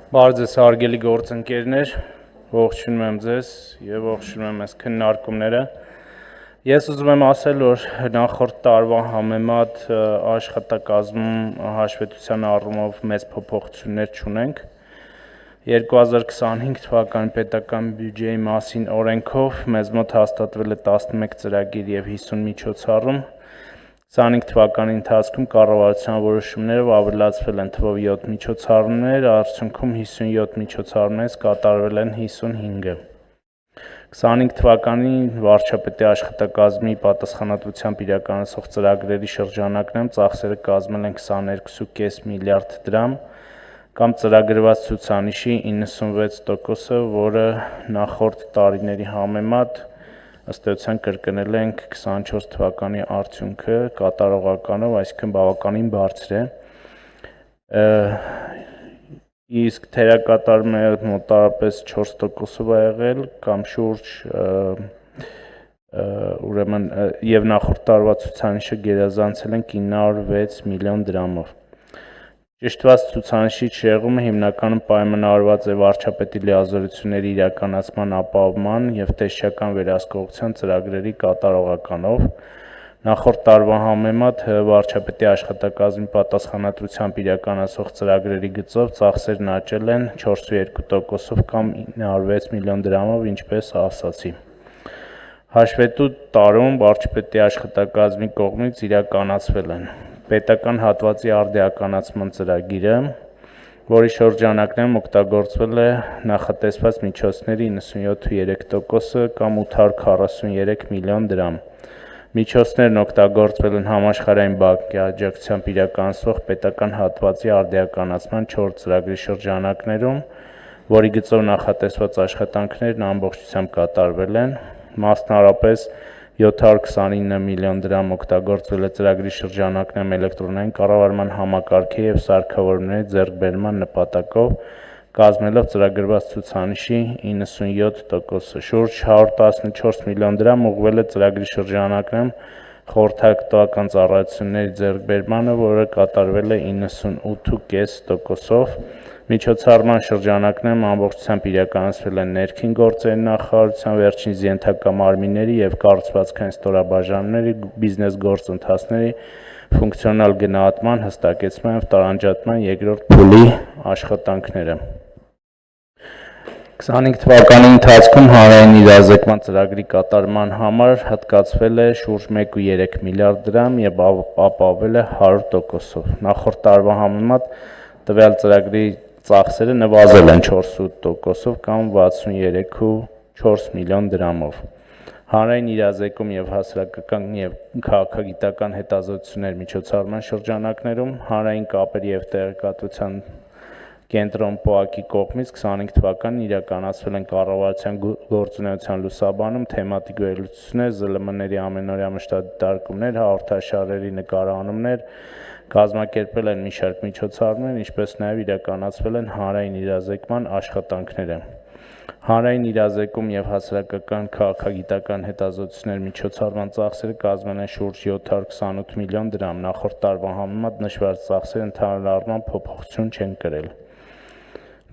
Բարձր հարգելի գործընկերներ, ողջունում եմ ձեզ եւ ողջունում եմ այս քննարկումները։ Ես ուզում եմ ասել, որ նախորդ տարվա համեմատ աշխատակազմում հաշվետվության առումով մեծ փոփոխություններ չունենք։ 2025 թվականի պետական բյուջեի մասին օրենքով մեզ մոտ հաստատվել է 11 ծրագիր եւ 50 միջոցառում։ 25 թվականի ընթացքում կառավարության որոշումներով ավելացվել են թվով 7 միջոցառումներ, արդյունքում 57 միջոցառումներից կատարվել են 55-ը։ 25 թվականին վարչապետի աշխատակազմի պատասխանատվությամբ իրականացող ծրագրերի շրջանակներում ծախսերը կազմել են 22.5 միլիարդ դրամ, կամ ծրագրված ցուցանիշի 96%-ը, որը նախորդ տարիների համեմատ ըստ էության կրկնել ենք 24 թվականի արդյունքը կատարողականով, այսինքն բավականին բարձր է։ Իսկ թերակատարումը մոտարապես 4%-ով է եղել, կամ շուրջ ուրեմն եւ նախորդ տարվա ցուցանիշը գերազանցել են 906 միլիոն դրամով։ Ճշտված ցուցանիշի շեղումը հիմնականում պայմանավորված է վարչապետի լիազորությունների իրականացման ապահովման եւ տեսչական վերահսկողության ծրագրերի կատարողականով։ Նախորդ տարվա համեմատ վարչապետի աշխատակազմի պատասխանատվությամբ իրականացող ծրագրերի գծով ծախսերն աճել են 4.2%-ով կամ 906 միլիոն դրամով, ինչպես ասացի։ Հաշվետու տարում վարչապետի աշխատակազմի կողմից իրականացվել են պետական հատվածի արդիականացման ծրագիրը, որի շրջանակներում օգտագործվել է նախատեսված միջոցների 97.3%-ը կամ 843 միլիոն դրամ։ Միջոցներն օգտագործվել են համաշխարհային բանկի աջակցությամբ իրականացվող պետական հատվածի արդիականացման 4 ծրագրի շրջանակներում, որի գծով նախատեսված աշխատանքներն ամբողջությամբ կատարվել են, մասնավորապես 729 միլիոն դրամ օգտագործվել է ծրագրի շրջանակներում էլեկտրոնային կառավարման համակարգի եւ սարքավորումների ձեռքբերման նպատակով, կազմելով ծրագրված ցուցանիշի 97%-ը։ Շուրջ 114 միլիոն դրամ ուղղվել է ծրագրի շրջանակներում խորհրդատվական ծառայությունների ձեռքբերմանը, որը կատարվել է 98.5%-ով։ Միջոցառման շրջանակներում ամբողջությամբ իրականացվել են ներքին գործերի նախարարության վերջինիս ենթակա մարմինների եւ կառուցվածքային ստորաբաժանումների բիզնես գործընթացների ֆունկցիոնալ գնահատման, հստակեցման եւ տարանջատման երկրորդ փուլի աշխատանքները։ 25 թվականի ընթացքում հանրային իրազեկման ծրագրի կատարման համար հատկացվել է շուրջ 1.3 միլիարդ դրամ եւ ապահովել է 100%-ով։ Նախորդ տարվա համեմատ տվյալ ծրագրի ծախսերը նվազել են 4.8%-ով կամ 63.4 միլիոն դրամով։ Հանրային իրազեկում եւ հասարակական եւ քաղաքագիտական հետազոտություններ միջոցառման շրջանակներում հանրային կապերի եւ տեղեկատվության կենտրոն ՊՕԱԿ-ի կողմից 25 թվականին իրականացվել են կառավարության գործունեության լուսաբանում, թեմատիկ վերլուծություններ, ԶԼՄ-ների ամենօրյա մշտադիտարկումներ, հաղորդաշարերի նկարահանումներ, կազմակերպվել են մի շարք միջոցառումներ, ինչպես նաեւ իրականացվել են հանրային իրազեկման աշխատանքները։ Հանրային իրազեկում եւ հասարակական քաղաքագիտական հետազոտություններ միջոցառման ծախսերը կազմել են շուրջ 728 միլիոն դրամ, նախորդ տարվա համեմատ նշված ծախսերը ընդհանուր առմամբ փոփոխություն չեն կրել։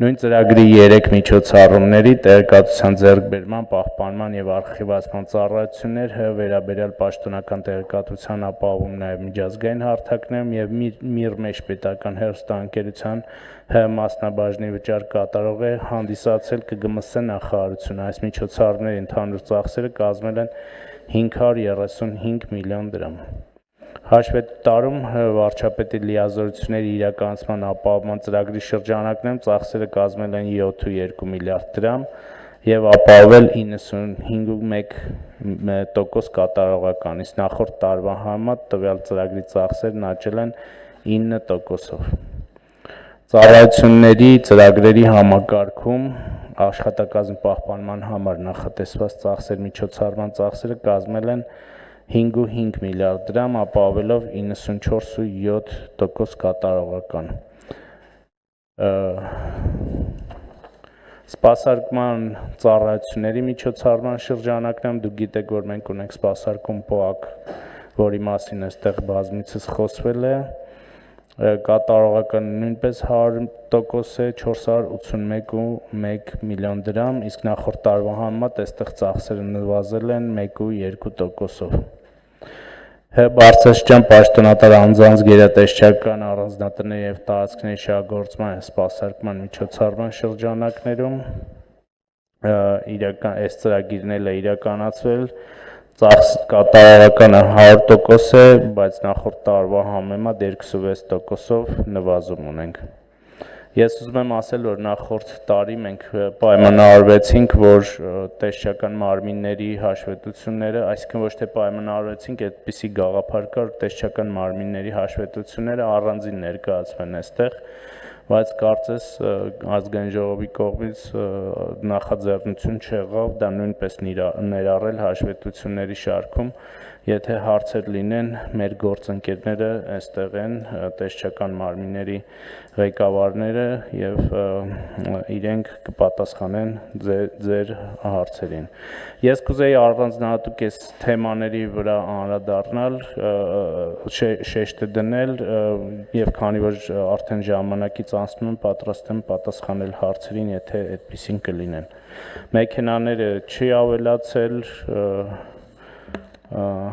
Նույն ծրագրի 3 միջոցառումների տեղեկատվության ձեռքբերման, պահպանման եւ արխիվացման ծառայություններ, վերաբերյալ պաշտոնական տեղեկատվության ապահովում նաեւ միջազգային հարթակներում եւ ՄԻՌ մեջպետական հեռուստաընկերության մասնաբաժնի վճար կատարող է հանդիսացել ԿԳՄՍ նախարարությունը։ Այս միջոցառումների ընդհանուր ծախսերը կազմել են 535 միլիոն դրամ։ Հաշվետու տարում վարչապետի լիազորությունների իրականացման ապահովման ծրագրի շրջանակներում ծախսերը կազմել են 7.2 միլիարդ դրամ եւ ապահովել 95.1% կատարողականից։ Նախորդ տարվա համեմատ տվյալ ծրագրի ծախսերն աճել են 9%-ով։ Ծառայությունների ծրագրերի համակարգում աշխատակազմի պահպանման համար նախատեսված ծախսեր միջոցառման ծախսերը կազմել են 5.5 միլիարդ դրամ, ապահովելով 94.7% կատարողական։ Սպասարկման ծառայությունների միջոցառման շրջանակներում դուք գիտեք, որ մենք ունենք սպասարկում ՊՕԱԿ, որի մասին այստեղ բազմիցս խոսվել է, կատարողականը նույնպես 100% է 481.1 միլիոն դրամ, իսկ նախորդ տարվա համեմատ այստեղ ծախսերը նվազել են 1.2%-ով։ Բարձրաստիճան պաշտոնատար անձանց գերատեսչական առանձնատների և տարածքների շահագործման և սպասարկման միջոցառման շրջանակներում այս ծրագիրն էլ է իրականացվել, ծախս կատարողականը 100% է, բայց նախորդ տարվա համեմատ 26%-ով նվազում ունենք։ Ես ուզում եմ ասել, որ նախորդ տարի մենք պայմանավորվեցինք, որ տեսչական մարմինների հաշվետվությունները, այսինքն ոչ թե պայմանավորվեցինք, այդպիսի գաղափար կար, տեսչական մարմինների հաշվետվությունները առանձին ներկայացվեն այստեղ, բայց կարծես ազգային ժողովի կողմից նախաձեռնություն չեղավ դա նույնպես ներառել հաշվետվությունների շարքում, եթե հարցեր լինեն, մեր գործընկերները այստեղ են, տեսչական մարմինների ղեկավարները և իրենք կպատասխանեն ձեր հարցերին։ Ես կուզեի առանձնահատուկ այս թեմաների վրա անդրադառնալ, շեշտը դնել և քանի որ արդեն ժամանակից անցնում եմ, պատրաստ եմ պատասխանել հարցերին, եթե այդպիսին կլինեն։ Մեքենաները չի ավելացել,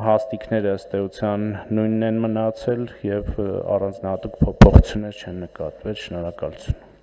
հաստիքները ըստ էության նույնն են մնացել և առանձնահատուկ փոփոխություններ չեն նկատվել, շնորհակալություն։